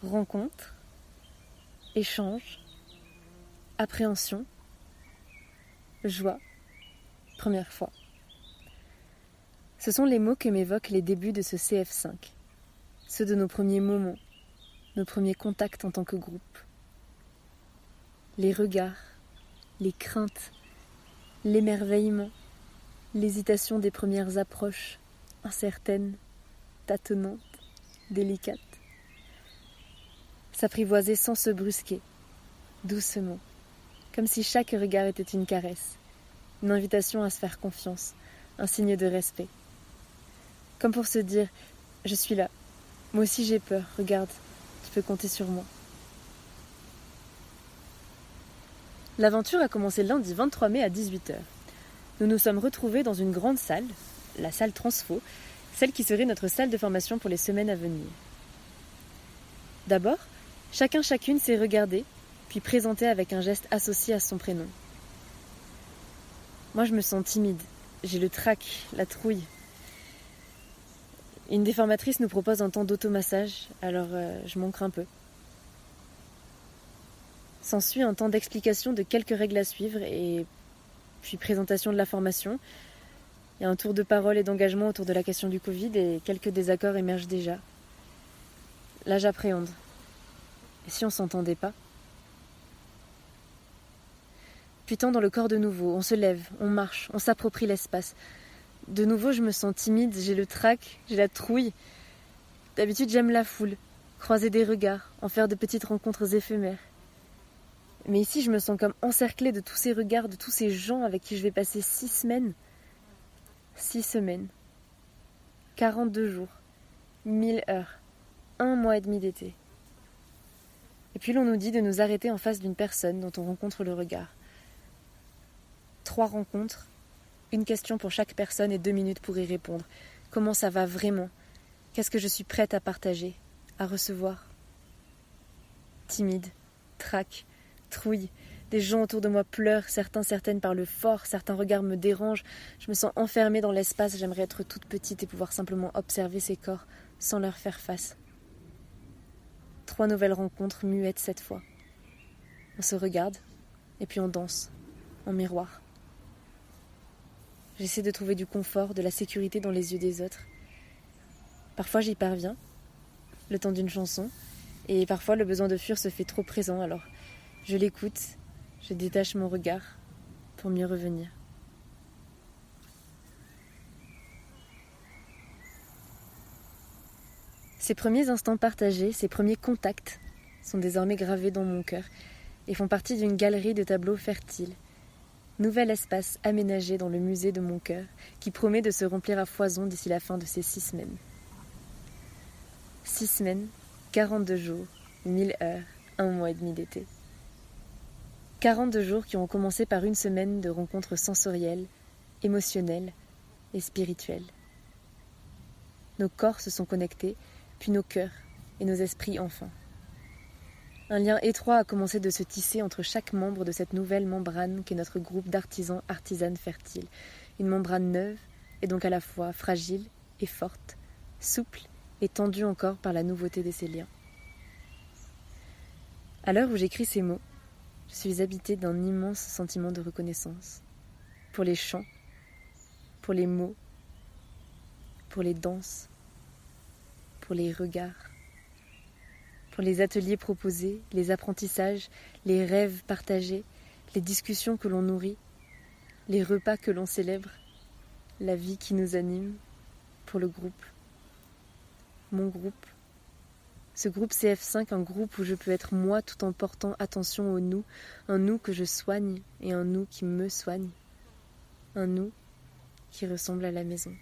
rencontre, échange, appréhension, joie, première fois. Ce sont les mots que m'évoquent les débuts de ce CF5, ceux de nos premiers moments, nos premiers contacts en tant que groupe. Les regards, les craintes, l'émerveillement, l'hésitation des premières approches, incertaines, tâtonnantes, délicates. S'apprivoiser sans se brusquer, doucement, comme si chaque regard était une caresse, une invitation à se faire confiance, un signe de respect. Comme pour se dire « Je suis là, moi aussi j'ai peur, regarde, tu peux compter sur moi ». L'aventure a commencé lundi 23 mai à 18h. Nous nous sommes retrouvés dans une grande salle, la salle Transfo, celle qui serait notre salle de formation pour les semaines à venir. D'abord, chacune s'est regardée, puis présentée avec un geste associé à son prénom. Moi, je me sens timide. J'ai le trac, la trouille. Une des formatrices nous propose un temps d'automassage, alors je m'en crains un peu. S'ensuit un temps d'explication de quelques règles à suivre et puis présentation de la formation. Il y a un tour de parole et d'engagement autour de la question du Covid et quelques désaccords émergent déjà. Là, j'appréhende. Et si on s'entendait pas ? Puis tant dans le corps de nouveau, on se lève, on marche, on s'approprie l'espace. De nouveau, je me sens timide, j'ai le trac, j'ai la trouille. D'habitude, j'aime la foule, croiser des regards, en faire de petites rencontres éphémères. Mais ici, je me sens comme encerclée de tous ces regards, de tous ces gens avec qui je vais passer 6 semaines. 6 semaines. 42 jours. 1000 heures. 1 mois et demi d'été. Et puis l'on nous dit de nous arrêter en face d'une personne dont on rencontre le regard. 3 rencontres, une question pour chaque personne et 2 minutes pour y répondre. Comment ça va vraiment ? Qu'est-ce que je suis prête à partager, à recevoir ? Timide, trac, trouille. Des gens autour de moi pleurent, certaines parlent fort, certains regards me dérangent. Je me sens enfermée dans l'espace, j'aimerais être toute petite et pouvoir simplement observer ces corps sans leur faire face. 3 nouvelles rencontres muettes cette fois. On se regarde et puis on danse, en miroir. J'essaie de trouver du confort, de la sécurité dans les yeux des autres. Parfois j'y parviens, le temps d'une chanson, et parfois le besoin de fuir se fait trop présent, alors je l'écoute, je détache mon regard pour mieux revenir. Ces premiers instants partagés, ces premiers contacts sont désormais gravés dans mon cœur et font partie d'une galerie de tableaux fertiles. Nouvel espace aménagé dans le musée de mon cœur qui promet de se remplir à foison d'ici la fin de ces 6 semaines. 6 semaines, 42 jours, 1000 heures, 1 mois et demi d'été. 42 jours qui ont commencé par une semaine de rencontres sensorielles, émotionnelles et spirituelles. Nos corps se sont connectés, puis nos cœurs et nos esprits enfin. Un lien étroit a commencé de se tisser entre chaque membre de cette nouvelle membrane qu'est notre groupe d'artisans-artisanes fertiles. Une membrane neuve et donc à la fois fragile et forte, souple et tendue encore par la nouveauté de ces liens. À l'heure où j'écris ces mots, je suis habitée d'un immense sentiment de reconnaissance. Pour les chants, pour les mots, pour les danses, pour les regards, pour les ateliers proposés, les apprentissages, les rêves partagés, les discussions que l'on nourrit, les repas que l'on célèbre, la vie qui nous anime, pour le groupe, mon groupe, ce groupe CF5, un groupe où je peux être moi tout en portant attention au nous, un nous que je soigne et un nous qui me soigne, un nous qui ressemble à la maison.